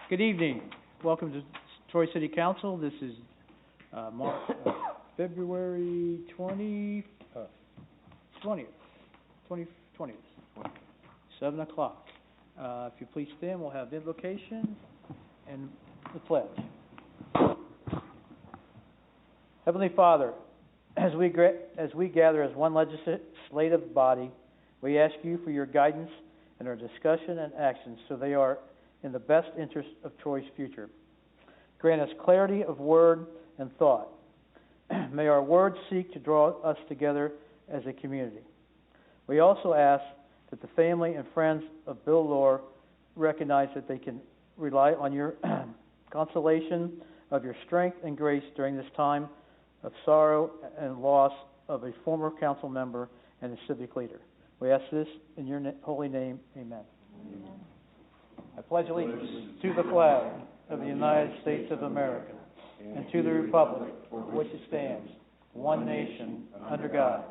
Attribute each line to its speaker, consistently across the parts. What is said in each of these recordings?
Speaker 1: Good evening. Welcome to Troy City Council. This is February 20th, 7 o'clock. If you please stand, we'll have the invocation and the pledge. Heavenly Father, as we gather as one legislative body, we ask you for your guidance in our discussion and actions so they are in the best interest of Troy's future. Grant us clarity of word and thought. May our words seek to draw us together as a community. We also ask that the family and friends of Bill Lohr recognize that they can rely on your consolation of your strength and grace during this time of sorrow and loss of a former council member and a civic leader. We ask this in your holy name. Amen. Amen. I pledge allegiance to the flag of the United States of America and to the republic for which it stands, one nation, under God,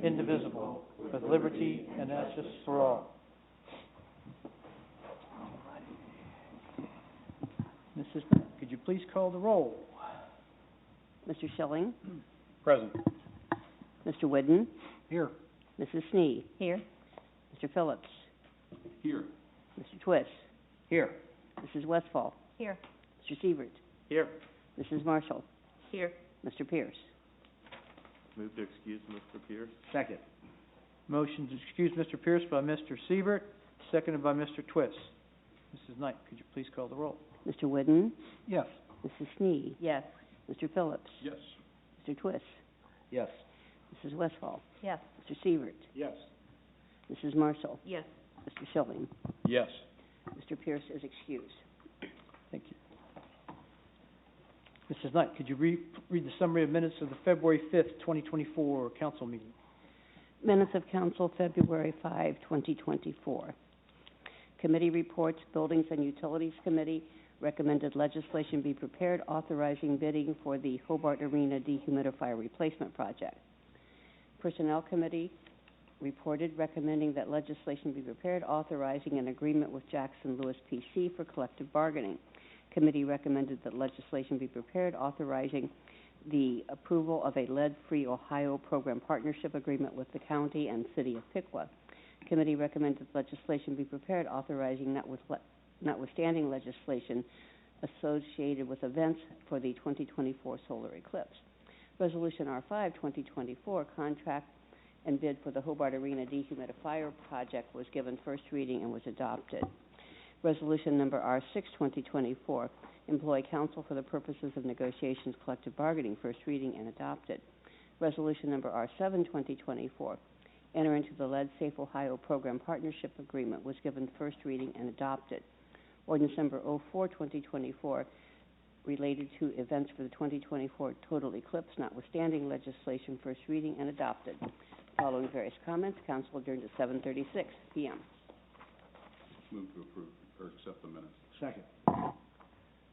Speaker 1: indivisible, with liberty and justice for all. Mrs. Knight, could you please call the roll?
Speaker 2: Mr. Schilling?
Speaker 1: Present.
Speaker 2: Mr. Whidden?
Speaker 1: Here.
Speaker 2: Mrs. Snee? Here. Mr. Phillips?
Speaker 1: Here.
Speaker 2: Mr. Twist?
Speaker 1: Here.
Speaker 2: Mrs. Westfall?
Speaker 3: Here.
Speaker 2: Mr. Sievert?
Speaker 1: Here.
Speaker 2: Mrs. Marshall?
Speaker 3: Here.
Speaker 2: Mr. Pierce?
Speaker 4: Move to excuse Mr. Pierce.
Speaker 1: Second. Motion to excuse Mr. Pierce by Mr. Sievert, seconded by Mr. Twist. Mrs. Knight, could you please call the roll?
Speaker 2: Mr. Whidden?
Speaker 1: Yes.
Speaker 2: Mrs. Snee?
Speaker 3: Yes.
Speaker 2: Mr. Phillips?
Speaker 1: Yes.
Speaker 2: Mr. Twist?
Speaker 1: Yes.
Speaker 2: Mrs. Westfall?
Speaker 3: Yes.
Speaker 2: Mr. Sievert?
Speaker 1: Yes.
Speaker 2: Mrs. Marshall?
Speaker 3: Yes.
Speaker 2: Mr. Schilling?
Speaker 1: Yes.
Speaker 2: Mr. Pierce is excused.
Speaker 1: Thank you. Mrs. Knight, could you read the summary of minutes of the February 5th, 2024 council meeting?
Speaker 2: Minutes of Council, February 5, 2024. Committee reports. Buildings and Utilities Committee recommended legislation be prepared authorizing bidding for the Hobart Arena dehumidifier replacement project. Personnel Committee reported recommending that legislation be prepared authorizing an agreement with Jackson Lewis PC for collective bargaining. Committee recommended that legislation be prepared authorizing the approval of a lead-free Ohio program partnership agreement with the county and city of Piqua. Committee recommended legislation be prepared authorizing notwithstanding legislation associated with events for the 2024 solar eclipse. Resolution R5, 2024, contract and bid for the Hobart Arena dehumidifier project was given first reading and was adopted. Resolution number R6, 2024, employ counsel for the purposes of negotiations, collective bargaining, first reading and adopted. Resolution number R7, 2024, enter into the Lead Safe Ohio Program Partnership Agreement was given first reading and adopted. Ordinance number 04, 2024, related to events for the 2024 total eclipse, notwithstanding legislation, first reading and adopted. Following various comments, council adjourned at 7:36 p.m.
Speaker 4: Move to approve or accept the minutes.
Speaker 1: Second.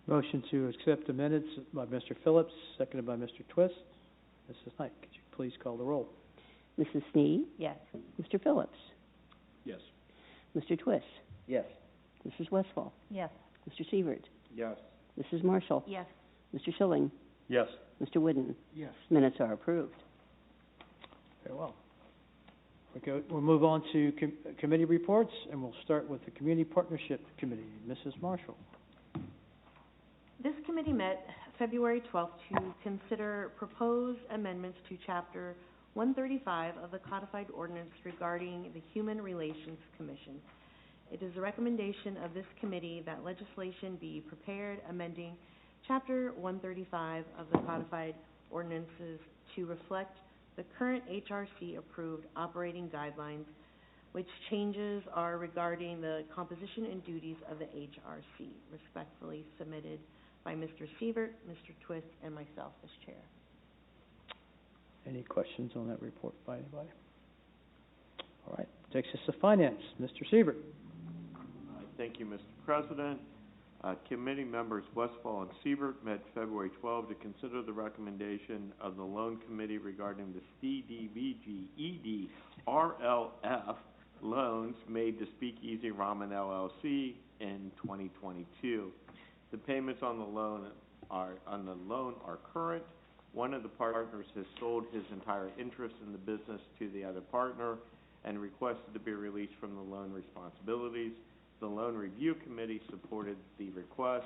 Speaker 1: Motion to accept the minutes by Mr. Phillips, seconded by Mr. Twist. Mrs. Knight, could you please call the roll?
Speaker 2: Mrs. Snee?
Speaker 3: Yes.
Speaker 2: Mr. Phillips?
Speaker 4: Yes.
Speaker 2: Mr. Twist?
Speaker 1: Yes.
Speaker 2: Mrs. Westfall?
Speaker 3: Yes.
Speaker 2: Mr. Sievert?
Speaker 4: Yes.
Speaker 2: Mrs. Marshall?
Speaker 3: Yes.
Speaker 2: Mr. Schilling?
Speaker 4: Yes.
Speaker 2: Mr. Whidden?
Speaker 1: Yes.
Speaker 2: Minutes are approved.
Speaker 1: Very well. We'll move on to committee reports, and we'll start with the Community Partnership Committee. Mrs. Marshall.
Speaker 3: This committee met February 12th to consider proposed amendments to Chapter 135 of the Codified Ordinance regarding the Human Relations Commission. It is the recommendation of this committee that legislation be prepared amending Chapter 135 of the Codified Ordinances to reflect the current HRC-approved operating guidelines, which changes are regarding the composition and duties of the HRC, respectfully submitted by Mr. Sievert, Mr. Twist, and myself as chair.
Speaker 1: Any questions on that report by anybody? All right. Takes us to Finance. Mr. Sievert.
Speaker 4: Thank you, Mr. President. Committee members Westfall and Sievert met February 12 to consider the recommendation of the Loan Committee regarding the CDBG RLF loans made to Speakeasy Ramen LLC in 2022. The payments on the loan are current. One of the partners has sold his entire interest in the business to the other partner and requested to be released from the loan responsibilities. The Loan Review Committee supported the request.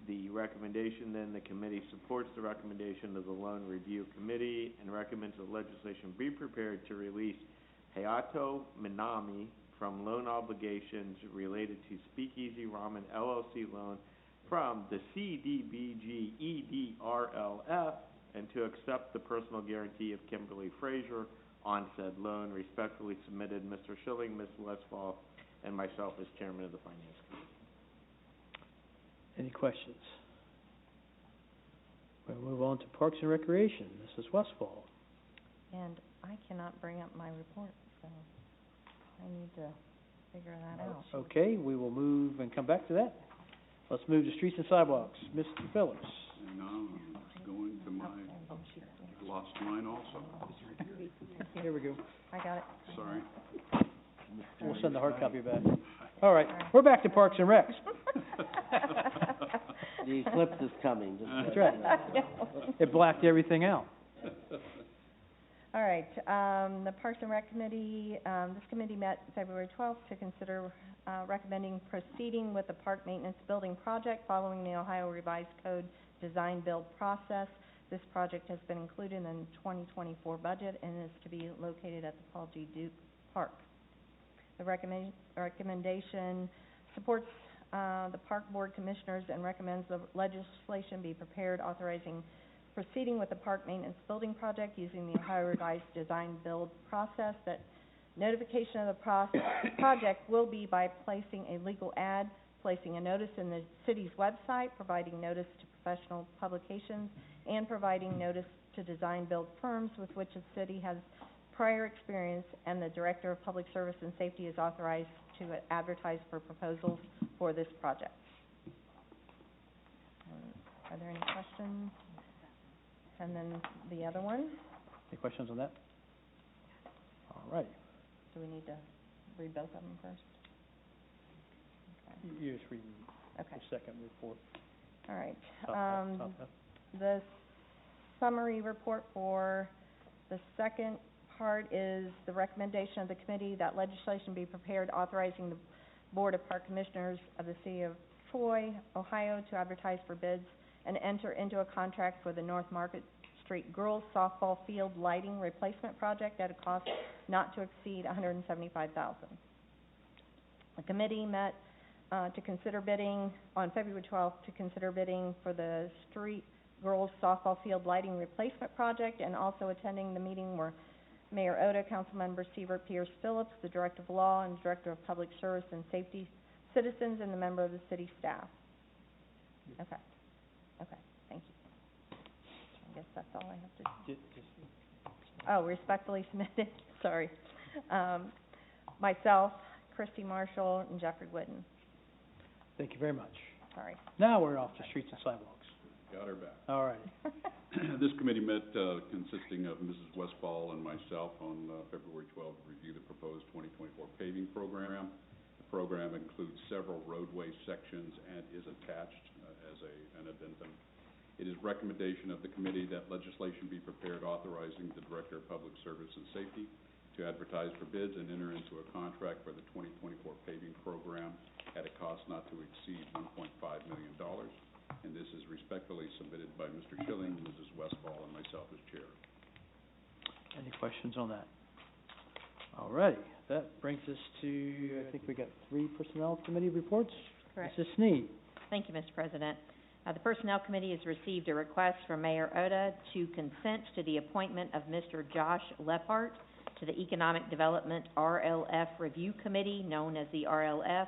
Speaker 4: The recommendation, then, the committee supports the recommendation of the Loan Review Committee and recommends that legislation be prepared to release Hayato Minami from loan obligations related to Speakeasy Ramen LLC loan from the CDBG EDRLF and to accept the personal guarantee of Kimberly Frazier on said loan. Respectfully submitted, Mr. Schilling, Ms. Westfall, and myself as chairman of the Finance Committee.
Speaker 1: Any questions? We'll move on to Parks and Recreation. Mrs. Westfall.
Speaker 5: And I cannot bring up my report, so I need to figure that out.
Speaker 1: Okay, we will move and come back to that. Let's move to Streets and Sidewalks. Mr. Phillips.
Speaker 6: And now I'm going to my lost line also.
Speaker 1: Here we go.
Speaker 5: I got it.
Speaker 6: Sorry.
Speaker 1: We'll send the hard copy back. All right, we're back to Parks and Recs.
Speaker 7: The eclipse is coming, just
Speaker 1: That's right. It blacked everything out.
Speaker 5: All right, the Parks and Rec Committee, this committee met February 12th to consider recommending proceeding with the park maintenance building project following the Ohio Revised Code design build process. This project has been included in the 2024 budget and is to be located at the Paul G. Duke Park. The recommendation supports the Park Board Commissioners and recommends the legislation be prepared authorizing proceeding with the park maintenance building project using the Ohio Revised Design Build process. That notification of the project will be by placing a legal ad, placing a notice in the city's website, providing notice to professional publications, and providing notice to design build firms with which the city has prior experience, and the Director of Public Service and Safety is authorized to advertise for proposals for this project. Are there any questions? And then the other one,
Speaker 1: Any questions on that? All right.
Speaker 5: do we need to read both of them first? Okay.
Speaker 1: You just read
Speaker 5: Okay.
Speaker 1: the second report.
Speaker 5: All right.
Speaker 1: Top left.
Speaker 5: The summary report for the second part is the recommendation of the committee that legislation be prepared authorizing the Board of Park Commissioners of the City of Troy, Ohio, to advertise for bids and enter into a contract for the North Market Street Girls Softball Field Lighting Replacement Project at a cost not to exceed $175,000. The committee met to consider bidding on February 12th to consider bidding for the Street Girls Softball Field Lighting Replacement Project, and also attending the meeting were Mayor Oda, Councilmember Siebert, Pierce Phillips, the Director of Law and Director of Public Service and Safety, citizens, and the member of the city staff. Okay. Okay, thank you. I guess that's all I have to... Oh, respectfully submitted, sorry. Myself, Christy Marshall, and Jeffrey Whitten.
Speaker 1: Thank you very much.
Speaker 5: Sorry.
Speaker 1: Now we're off to Streets and Sidewalks.
Speaker 6: Got her back.
Speaker 1: All right.
Speaker 6: This committee met consisting of Mrs. Westfall and myself on February 12th to review the proposed 2024 paving program. The program includes several roadway sections and is attached as an addendum. It is recommendation of the committee that legislation be prepared authorizing the Director of Public Service and Safety to advertise for bids and enter into a contract for the 2024 paving program at a cost not to exceed $1.5 million. And this is respectfully submitted by Mr. Schilling, Mrs. Westfall, and myself as chair.
Speaker 1: Any questions on that? All righty. That brings us to, I think we got 3 Personnel Committee reports.
Speaker 5: Correct.
Speaker 1: Mrs. Sneed.
Speaker 5: Thank you, Mr. President. The Personnel Committee has received a request from Mayor Oda to consent to the appointment of Mr. Josh Lephart to the Economic Development RLF Review Committee, known as the RLF,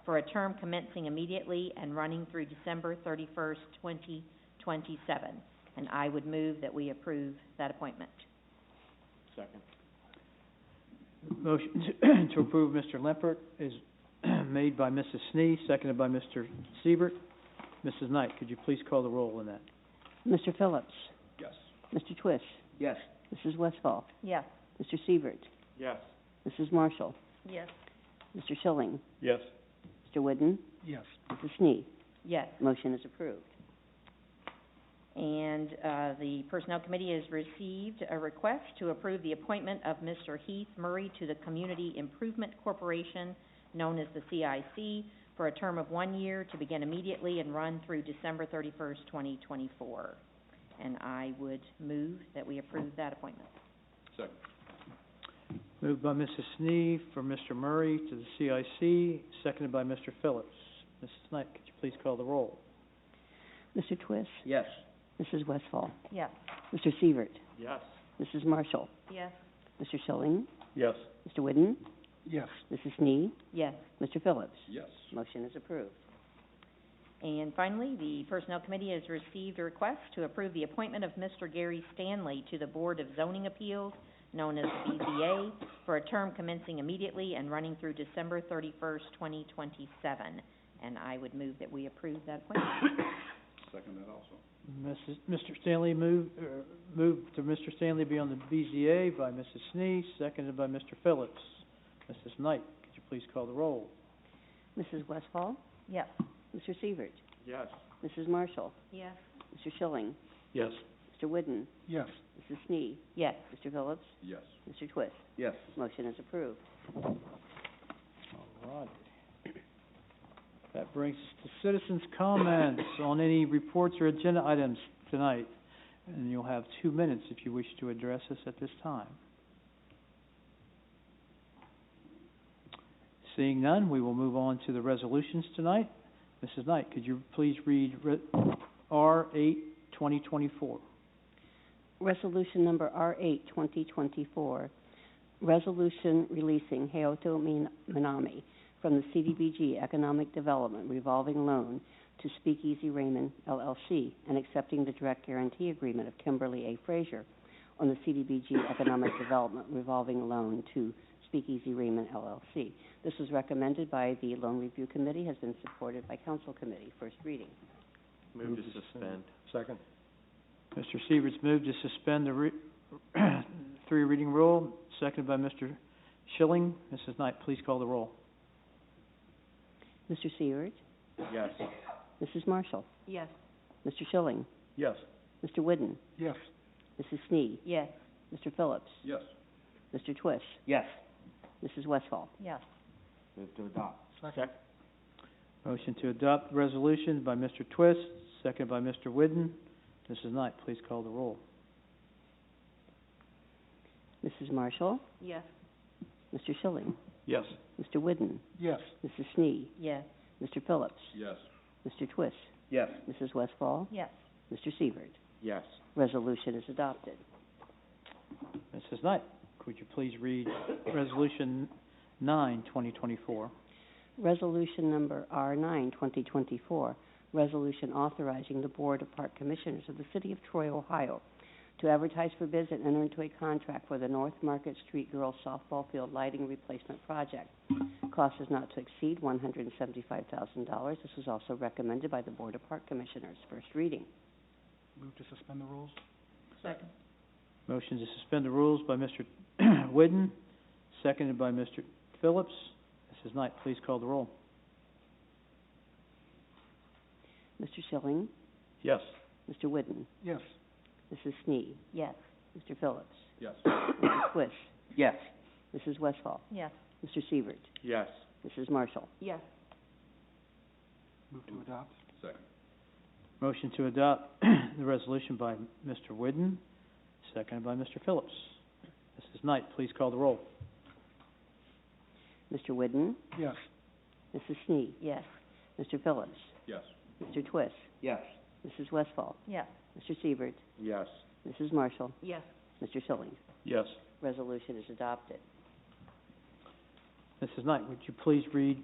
Speaker 5: for a term commencing immediately and running through December 31st, 2027. And I would move that we approve that appointment.
Speaker 4: Second.
Speaker 1: Motion to approve Mr. Lempert is made by Mrs. Snee, seconded by Mr. Siebert. Mrs. Knight, could you please call the roll on that?
Speaker 2: Mr. Phillips.
Speaker 6: Yes.
Speaker 2: Mr. Twist.
Speaker 7: Yes.
Speaker 2: Mrs. Westfall.
Speaker 5: Yes.
Speaker 2: Mr. Siebert.
Speaker 4: Yes.
Speaker 2: Mrs. Marshall.
Speaker 5: Yes.
Speaker 2: Mr. Schilling.
Speaker 4: Yes.
Speaker 2: Mr. Whidden.
Speaker 1: Yes.
Speaker 2: Mrs. Snee.
Speaker 8: Yes.
Speaker 2: Motion is approved.
Speaker 8: And the Personnel Committee has received a request to approve the appointment of Mr. Heath Murray to the Community Improvement Corporation, known as the CIC, for a term of 1 year to begin immediately and run through December 31st, 2024. And I would move that we approve that appointment.
Speaker 6: Second.
Speaker 1: Moved by Mrs. Snee for Mr. Murray to the CIC, seconded by Mr. Phillips. Mrs. Knight, could you please call the roll?
Speaker 2: Mr. Twist?
Speaker 7: Yes.
Speaker 2: Mrs. Westfall?
Speaker 5: Yes.
Speaker 2: Mr. Sievert?
Speaker 4: Yes.
Speaker 2: Mrs. Marshall?
Speaker 3: Yes.
Speaker 2: Mr. Schilling?
Speaker 1: Yes.
Speaker 2: Mr. Whidden?
Speaker 1: Yes.
Speaker 2: Mrs. Snee?
Speaker 8: Yes.
Speaker 2: Mr. Phillips?
Speaker 6: Yes.
Speaker 2: Motion is approved.
Speaker 8: And finally, the Personnel Committee has received a request to approve the appointment of Mr. Gary Stanley to the Board of Zoning Appeals, known as BZA, for a term commencing immediately and running through December 31st, 2027. And I would move that we approve that appointment.
Speaker 6: Second that also.
Speaker 1: Mr. Stanley moved to Mr. Stanley be on the BZA by Mrs. Snee, seconded by Mr. Phillips. Mrs. Knight, could you please call the roll?
Speaker 2: Mrs. Westfall?
Speaker 5: Yes.
Speaker 2: Mr. Sievert?
Speaker 4: Yes.
Speaker 2: Mrs. Marshall?
Speaker 3: Yes.
Speaker 2: Mr. Schilling?
Speaker 1: Yes.
Speaker 2: Mr. Whidden?
Speaker 1: Yes.
Speaker 2: Mrs. Snee?
Speaker 8: Yes.
Speaker 2: Mr. Phillips?
Speaker 6: Yes.
Speaker 2: Mr. Twist?
Speaker 7: Yes.
Speaker 2: Motion is approved.
Speaker 1: All righty. That brings us to citizens' comments on any reports or agenda items tonight. And you'll have 2 minutes if you wish to address us at this time. Seeing none, we will move on to the resolutions tonight. Mrs. Knight, could you please read R8, 2024?
Speaker 2: Resolution number R8, 2024, resolution releasing Hayato Minami from the CDBG Economic Development Revolving Loan to Speakeasy Raymond, LLC, and accepting the direct guarantee agreement of Kimberly A. Frazier on the CDBG Economic Development Revolving Loan to Speakeasy Raymond, LLC. This was recommended by the Loan Review Committee, has been supported by Council Committee. First reading.
Speaker 4: Move to suspend.
Speaker 1: Second. Mr. Sievert's moved to suspend the three reading rule, seconded by Mr. Schilling. Mrs. Knight, please call the roll.
Speaker 2: Mr. Sievert?
Speaker 4: Yes.
Speaker 2: Mrs. Marshall?
Speaker 3: Yes.
Speaker 2: Mr. Schilling?
Speaker 1: Yes.
Speaker 2: Mr. Whidden?
Speaker 1: Yes.
Speaker 2: Mrs. Snee?
Speaker 8: Yes.
Speaker 2: Mr. Phillips?
Speaker 6: Yes.
Speaker 2: Mr. Twist?
Speaker 7: Yes.
Speaker 2: Mrs. Westfall?
Speaker 5: Yes.
Speaker 7: Move to adopt.
Speaker 4: Second.
Speaker 1: Motion to adopt the resolution by Mr. Twist, seconded by Mr. Whidden. Mrs. Knight, please call the roll.
Speaker 2: Mrs. Marshall?
Speaker 3: Yes.
Speaker 2: Mr. Schilling?
Speaker 1: Yes.
Speaker 2: Mr. Whidden?
Speaker 1: Yes.
Speaker 2: Mrs. Snee?
Speaker 8: Yes.
Speaker 2: Mr. Phillips?
Speaker 6: Yes.
Speaker 2: Mr. Twist?
Speaker 7: Yes.
Speaker 2: Mrs. Westfall?
Speaker 5: Yes.
Speaker 2: Mr. Sievert?
Speaker 4: Yes.
Speaker 2: Resolution is adopted.
Speaker 1: Mrs. Knight, could you please read Resolution 9, 2024?
Speaker 2: Resolution number R9, 2024, resolution authorizing the Board of Park Commissioners of the City of Troy, Ohio, to advertise for bids and enter into a contract for the North Market Street Girls Softball Field Lighting Replacement Project. Cost is not to exceed $175,000. This was also recommended by the Board of Park Commissioners. First reading.
Speaker 1: Move to suspend the rules.
Speaker 3: Second.
Speaker 1: Motion to suspend the rules by Mr. Whidden, seconded by Mr. Phillips. Mrs. Knight, please call the roll.
Speaker 2: Mr. Schilling?
Speaker 1: Yes.
Speaker 2: Mr. Whidden?
Speaker 1: Yes.
Speaker 2: Mrs. Snee?
Speaker 8: Yes.
Speaker 2: Mr. Phillips?
Speaker 6: Yes.
Speaker 2: Mr. Twist?
Speaker 7: Yes.
Speaker 2: Mrs. Westfall?
Speaker 5: Yes.
Speaker 2: Mr. Sievert?
Speaker 4: Yes.
Speaker 2: Mrs. Marshall?
Speaker 3: Yes.
Speaker 1: Move to adopt.
Speaker 6: Second.
Speaker 1: Motion to adopt the resolution by Mr. Whidden, seconded by Mr. Phillips. Mrs. Knight, please call the roll.
Speaker 2: Mr. Whidden?
Speaker 1: Yes.
Speaker 2: Mrs. Snee?
Speaker 8: Yes.
Speaker 2: Mr. Phillips?
Speaker 6: Yes.
Speaker 2: Mr. Twist?
Speaker 7: Yes.
Speaker 2: Mrs. Westfall?
Speaker 5: Yes.
Speaker 2: Mr. Sievert?
Speaker 4: Yes.
Speaker 2: Mrs. Marshall?
Speaker 3: Yes.
Speaker 2: Mr. Schilling?
Speaker 1: Yes.
Speaker 2: Resolution is adopted.
Speaker 1: Mrs. Knight, would you please read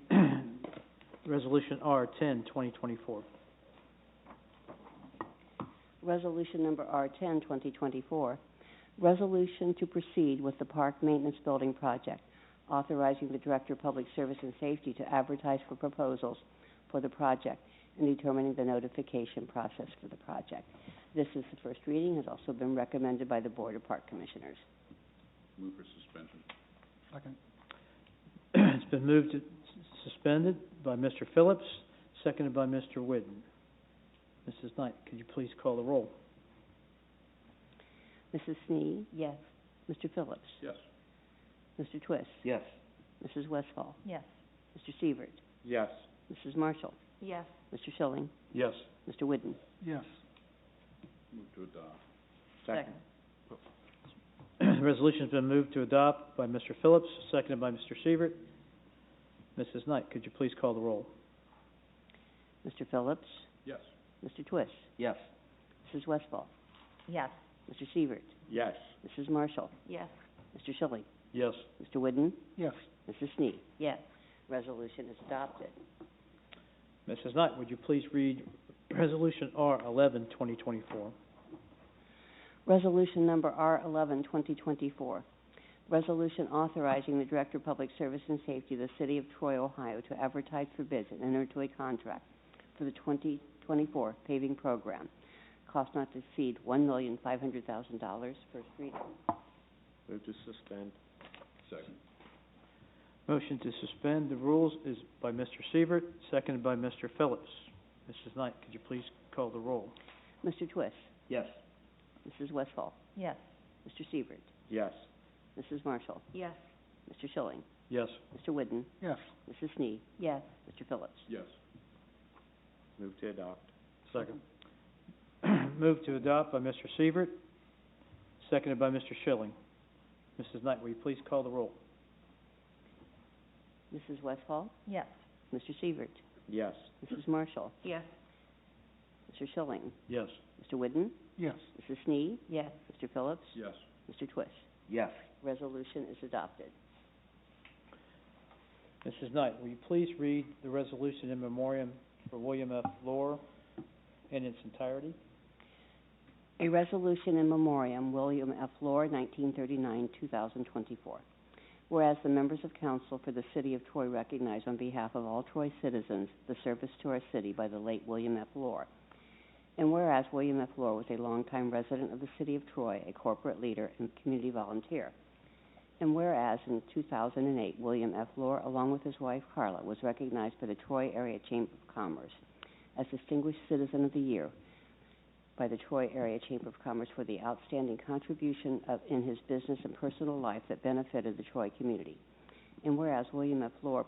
Speaker 1: Resolution R10, 2024?
Speaker 2: Resolution number R10, 2024, resolution to proceed with the Park Maintenance Building Project, authorizing the Director of Public Service and Safety to advertise for proposals for the project and determining the notification process for the project. This is the first reading, has also been recommended by the Board of Park Commissioners.
Speaker 6: Move for suspension.
Speaker 1: Second. It's been moved to suspended by Mr. Phillips, seconded by Mr. Whidden. Mrs. Knight, could you please call the roll?
Speaker 2: Mrs. Snee.
Speaker 8: Yes.
Speaker 2: Mr. Phillips.
Speaker 6: Yes.
Speaker 2: Mr. Twist.
Speaker 7: Yes.
Speaker 2: Mrs. Westfall.
Speaker 5: Yes.
Speaker 2: Mr. Sievert.
Speaker 4: Yes.
Speaker 2: Mrs. Marshall.
Speaker 3: Yes.
Speaker 2: Mr. Schilling.
Speaker 6: Yes.
Speaker 2: Mr. Whidden.
Speaker 1: Yes.
Speaker 6: Move to adopt.
Speaker 4: Second.
Speaker 1: The resolution's been moved to adopt by Mr. Phillips, seconded by Mr. Sievert. Mrs. Knight, could you please call the roll?
Speaker 2: Mr. Phillips.
Speaker 6: Yes.
Speaker 2: Mr. Twist.
Speaker 7: Yes.
Speaker 2: Mrs. Westfall.
Speaker 5: Yes.
Speaker 2: Mr. Sievert.
Speaker 4: Yes.
Speaker 2: Mrs. Marshall.
Speaker 3: Yes.
Speaker 2: Mr. Schilling.
Speaker 6: Yes.
Speaker 2: Mr. Whidden.
Speaker 1: Yes.
Speaker 2: Mrs. Snee.
Speaker 8: Yes.
Speaker 2: Resolution is adopted.
Speaker 1: Mrs. Knight, would you please read Resolution R 2024?
Speaker 2: Resolution number R 2024. Resolution authorizing the Director of Public Service and Safety of the City of Troy, Ohio, to advertise for bids and enter into a contract for the 2024 paving program. Cost not to exceed $1,500,000. First reading.
Speaker 4: Move to suspend.
Speaker 6: Second.
Speaker 1: Motion to suspend the rules is by Mr. Sievert, seconded by Mr. Phillips. Mrs. Knight, could you please call the roll?
Speaker 2: Mr. Twist.
Speaker 7: Yes.
Speaker 2: Mrs. Westfall.
Speaker 5: Yes.
Speaker 2: Mr. Sievert.
Speaker 4: Yes.
Speaker 2: Mrs. Marshall.
Speaker 3: Yes.
Speaker 2: Mr. Schilling.
Speaker 1: Yes.
Speaker 2: Mr. Whidden.
Speaker 1: Yes.
Speaker 2: Mrs. Snee.
Speaker 8: Yes.
Speaker 2: Mr. Phillips.
Speaker 6: Yes.
Speaker 4: Move to adopt.
Speaker 1: Second. Moved to adopt by Mr. Sievert, seconded by Mr. Schilling. Mrs. Knight, will you please call the roll?
Speaker 2: Mrs. Westfall.
Speaker 5: Yes.
Speaker 2: Mr. Sievert.
Speaker 4: Yes.
Speaker 2: Mrs. Marshall.
Speaker 3: Yes.
Speaker 2: Mr. Schilling.
Speaker 1: Yes.
Speaker 2: Mr. Whidden.
Speaker 1: Yes.
Speaker 2: Mrs. Snee.
Speaker 8: Yes.
Speaker 2: Mr. Phillips.
Speaker 6: Yes.
Speaker 2: Mr. Twist.
Speaker 7: Yes.
Speaker 2: Resolution is adopted.
Speaker 1: Mrs. Knight, will you please read the resolution in memoriam for William F. Lohr in its entirety?
Speaker 2: A resolution in memoriam, William F. Lohr, 1939-2024. Whereas the members of council for the city of Troy recognize on behalf of all Troy citizens the service to our city by the late William F. Lohr. And whereas William F. Lohr was a longtime resident of the city of Troy, a corporate leader and community volunteer. And whereas in 2008, William F. Lohr, along with his wife Carla, was recognized by the Troy Area Chamber of Commerce as Distinguished Citizen of the Year by the Troy Area Chamber of Commerce for the outstanding contribution in his business and personal life that benefited the Troy community. And whereas William F. Lohr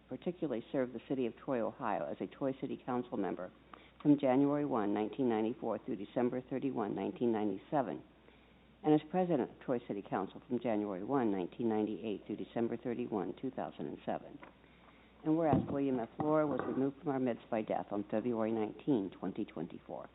Speaker 2: particularly served the city of Troy, Ohio as a Troy City Council member from January 1, 1994 through December 31, 1997, and as president of Troy City Council from January 1, 1998 through December 31, 2007. And whereas William F. Lohr was removed from our midst by death on February 19, 2024.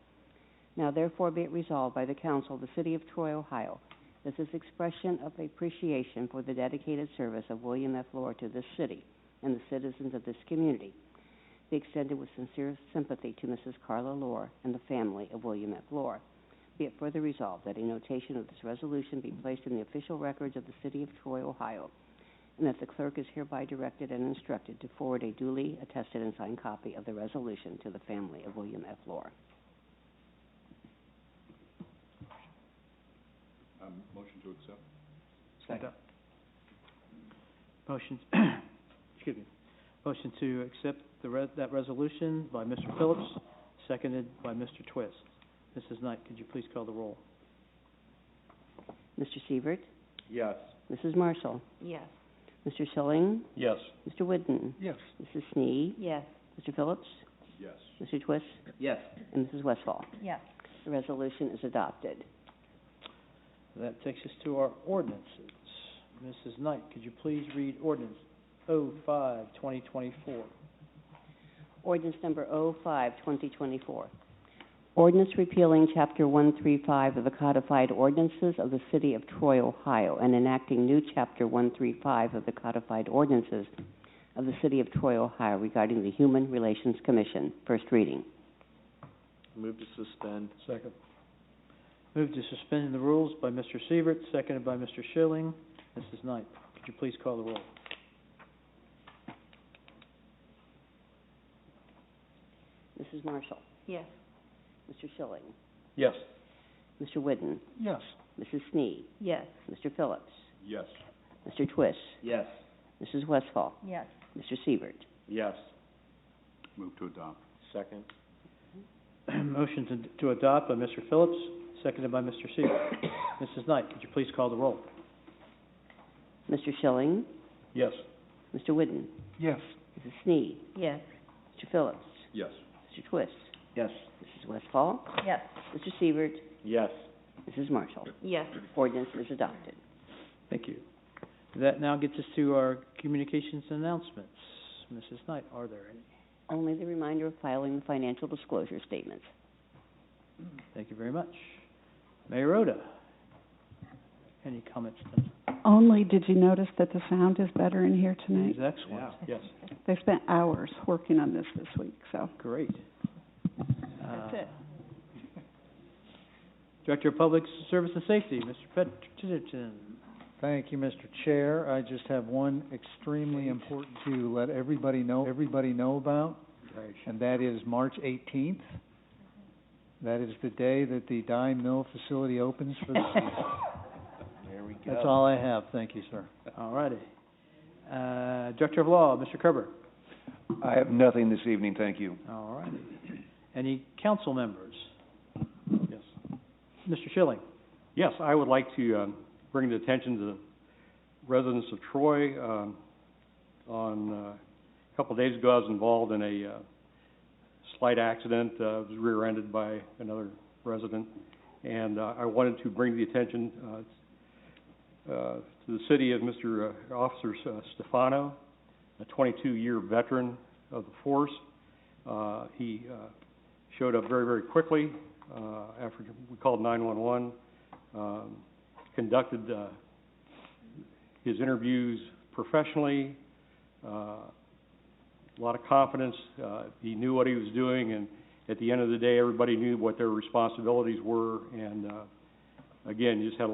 Speaker 2: Now therefore be it resolved by the Council of the City of Troy, Ohio, that this expression of appreciation for the dedicated service of William F. Lohr to this city and the citizens of this community be extended with sincere sympathy to Mrs. Carla Lohr and the family of William F. Lohr. Be it further resolved that a notation of this resolution be placed in the official records of the City of Troy, Ohio, and that the clerk is hereby directed and instructed to forward a duly attested and signed copy of the resolution to the family of William F. Lohr.
Speaker 6: Motion to accept.
Speaker 7: Second.
Speaker 1: Motion, excuse me. Motion to accept that resolution by Mr. Phillips, seconded by Mr. Twist. Mrs. Knight, could you please call the roll?
Speaker 2: Mr. Sievert.
Speaker 4: Yes.
Speaker 2: Mrs. Marshall.
Speaker 3: Yes.
Speaker 2: Mr. Schilling.
Speaker 6: Yes.
Speaker 2: Mr. Whidden.
Speaker 1: Yes.
Speaker 2: Mrs. Snee.
Speaker 8: Yes.
Speaker 2: Mr. Phillips.
Speaker 6: Yes.
Speaker 2: Mr. Twist.
Speaker 7: Yes.
Speaker 2: And Mrs. Westfall.
Speaker 5: Yes.
Speaker 2: The resolution is adopted.
Speaker 1: That takes us to our ordinances. Mrs. Knight, could you please read ordinance 05-2024?
Speaker 2: Ordinance number 05-2024. Ordinance repealing Chapter 135 of the Codified Ordinances of the City of Troy, Ohio, and enacting new Chapter 135 of the Codified Ordinances of the City of Troy, Ohio regarding the Human Relations Commission. First reading.
Speaker 4: Move to suspend.
Speaker 1: Second. Move to suspend the rules by Mr. Sievert, seconded by Mr. Schilling. Mrs. Knight, could you please call the roll?
Speaker 2: Mrs. Marshall.
Speaker 3: Yes.
Speaker 2: Mr. Schilling.
Speaker 6: Yes.
Speaker 2: Mr. Whidden.
Speaker 1: Yes.
Speaker 2: Mrs. Snee.
Speaker 3: Yes.
Speaker 2: Mr. Phillips.
Speaker 6: Yes.
Speaker 2: Mr. Twist.
Speaker 7: Yes.
Speaker 2: Mrs. Westfall.
Speaker 5: Yes.
Speaker 2: Mr. Sievert.
Speaker 4: Yes.
Speaker 6: Move to adopt.
Speaker 4: Second.
Speaker 1: Motion to adopt by Mr. Phillips, seconded by Mr. Seaver. Mrs. Knight, could you please call the roll?
Speaker 2: Mr. Schilling,
Speaker 6: Yes.
Speaker 2: Mr. Whidden,
Speaker 6: Yes.
Speaker 2: Mrs. Sneed,
Speaker 8: Yes.
Speaker 2: Mr. Phillips,
Speaker 6: Yes.
Speaker 2: Mr. Twist,
Speaker 7: Yes.
Speaker 2: Mrs. Westfall,
Speaker 5: Yes.
Speaker 2: Mr. Siebert,
Speaker 4: Yes.
Speaker 2: Mrs. Marshall.
Speaker 3: Yes.
Speaker 2: Ordinance is adopted.
Speaker 1: Thank you. That now gets us to our communications and announcements. Mrs. Knight, are there any?
Speaker 2: Only the reminder of filing the financial disclosure statements.
Speaker 1: Thank you very much. Mayor Oda, any comments?
Speaker 9: Only, did you notice that the sound is better in here tonight?
Speaker 1: It's excellent. Yes,
Speaker 9: They spent hours working on this week, so.
Speaker 1: great.
Speaker 5: That's it.
Speaker 1: Director of Public Service and Safety, Mr. Peterson.
Speaker 10: Thank you, Mr. Chair. I just have one extremely important to let everybody know about, and that is March 18th. That is the day that the dye mill facility opens for the season.
Speaker 7: There we go.
Speaker 10: That's all I have. Thank you, sir.
Speaker 1: All righty. Director of Law, Mr. Kerber.
Speaker 11: I have nothing this evening, thank you.
Speaker 1: All righty. Any council members?
Speaker 12: Yes.
Speaker 1: Mr. Schilling.
Speaker 12: Yes, I would like to bring to attention to the residents of Troy. A couple of days ago, I was involved in a slight accident. I was rear-ended by another resident, and I wanted to bring the attention to the city of Mr. Officer Stefano, a 22-year veteran of the force. He showed up very, very quickly after we called 911. Conducted his interviews professionally, a lot of confidence. He knew what he was doing, and at the end of the day, everybody knew what their responsibilities were. And again, just had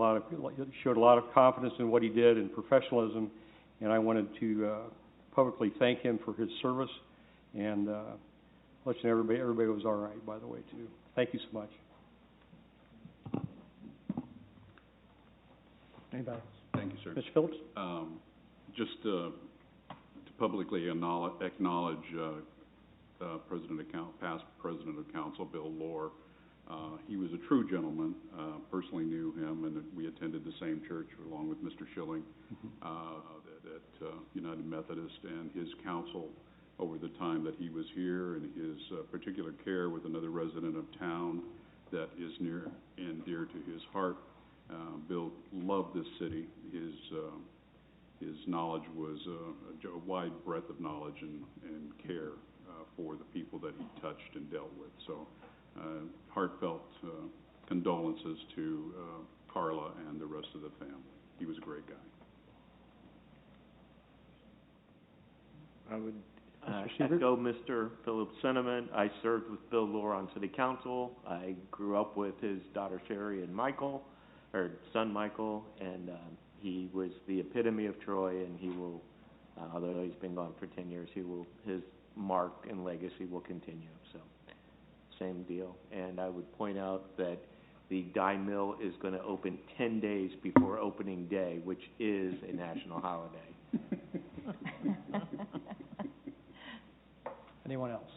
Speaker 12: showed a lot of confidence in what he did and professionalism. And I wanted to publicly thank him for his service, and let you know everybody was all right, by the way, too. Thank you so much.
Speaker 1: Anybody?
Speaker 6: Thank you, sir.
Speaker 1: Mr. Phillips?
Speaker 6: Just to publicly acknowledge past President of Council, Bill Lohr. He was a true gentleman. Personally knew him, and we attended the same church along with Mr. Schilling at United Methodist, and his counsel over the time that he was here, and his particular care with another resident of town that is near and dear to his heart. Bill loved this city. His knowledge was a wide breadth of knowledge and care for the people that he touched and dealt with. So heartfelt condolences to Carla and the rest of the family. He was a great guy.
Speaker 4: I would echo Mr. Phillips' sentiment. I served with Bill Lohr on City Council. I grew up with his daughter Sherry and son Michael, and he was the epitome of Troy, and he will, although he's been gone for 10 years, his mark and legacy will continue. So, same deal. And I would point out that the dye mill is going to open 10 days before opening day, which is a national holiday.
Speaker 1: Anyone else?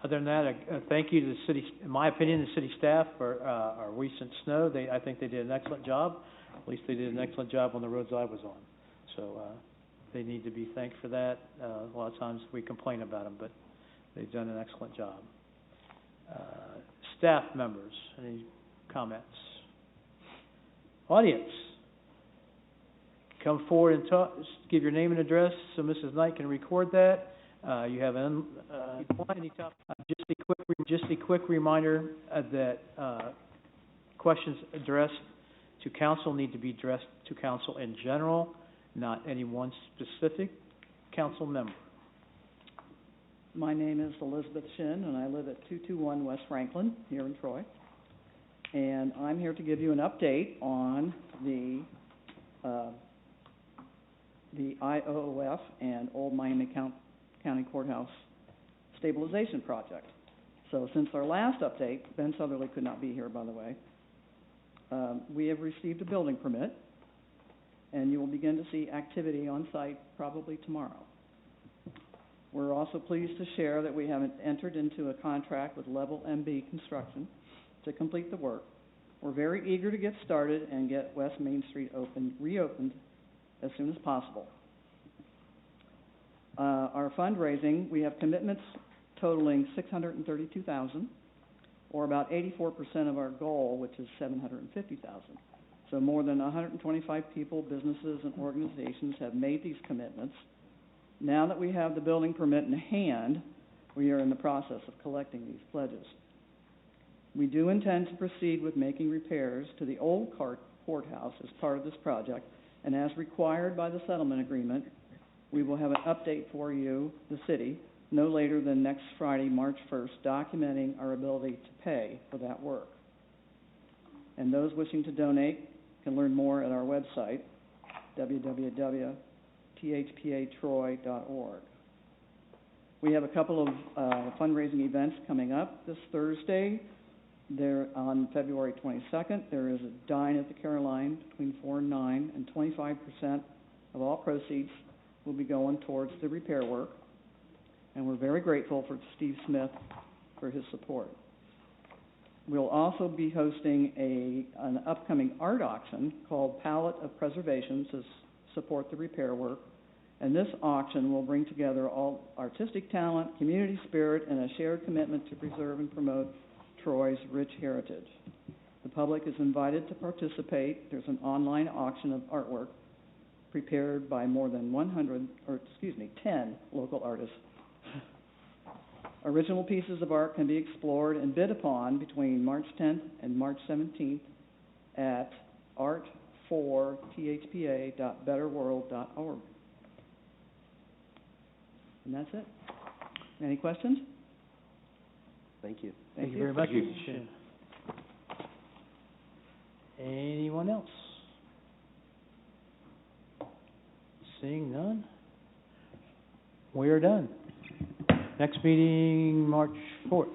Speaker 1: Other than that, thank you to the city, in my opinion, the city staff for our recent snow. I think they did an excellent job. At least they did an excellent job on the roads I was on. So they need to be thanked for that. A lot of times we complain about them, but they've done an excellent job. Staff members, any comments? Audience, come forward and talk. Give your name and address so Mrs. Knight can record that. You have just a quick reminder that questions addressed to council need to be addressed to council in general, not any one specific council member.
Speaker 13: My name is Elizabeth Shin, and I live at 221 West Franklin here in Troy. And I'm here to give you an update on the IOOF and Old Miami County Courthouse stabilization project. So since our last update, Ben Southerly could not be here, by the way, we have received a building permit, and you will begin to see activity on site probably tomorrow. We're also pleased to share that we have entered into a contract with Level MB Construction to complete the work. We're very eager to get started and get West Main Street reopened as soon as possible. Our fundraising, we have commitments totaling $632,000, or about 84% of our goal, which is $750,000. So more than 125 people, businesses, and organizations have made these commitments. Now that we have the building permit in hand, we are in the process of collecting these pledges. We do intend to proceed with making repairs to the old courthouse as part of this project, and as required by the settlement agreement, we will have an update for you, the city, no later than next Friday, March 1st, documenting our ability to pay for that work. And those wishing to donate can learn more at our website, www.thpatroy.org. We have a couple of fundraising events coming up this Thursday. There, on February 22nd, there is a Dine at the Caroline between 4 and 9, and 25% of all proceeds will be going towards the repair work. And we're very grateful for Steve Smith for his support. We'll also be hosting an upcoming art auction called Palette of Preservation to support the repair work. And this auction will bring together all artistic talent, community spirit, and a shared commitment to preserve and promote Troy's rich heritage. The public is invited to participate. There's an online auction of artwork prepared by more than 10 local artists. Original pieces of art can be explored and bid upon between March 10th and March 17th at art4thpa.betterworld.org. And that's it. Any questions?
Speaker 1: Thank you. Thank you very much, Mr. Shin. Anyone else? Seeing none, we are done. Next meeting, March 4th.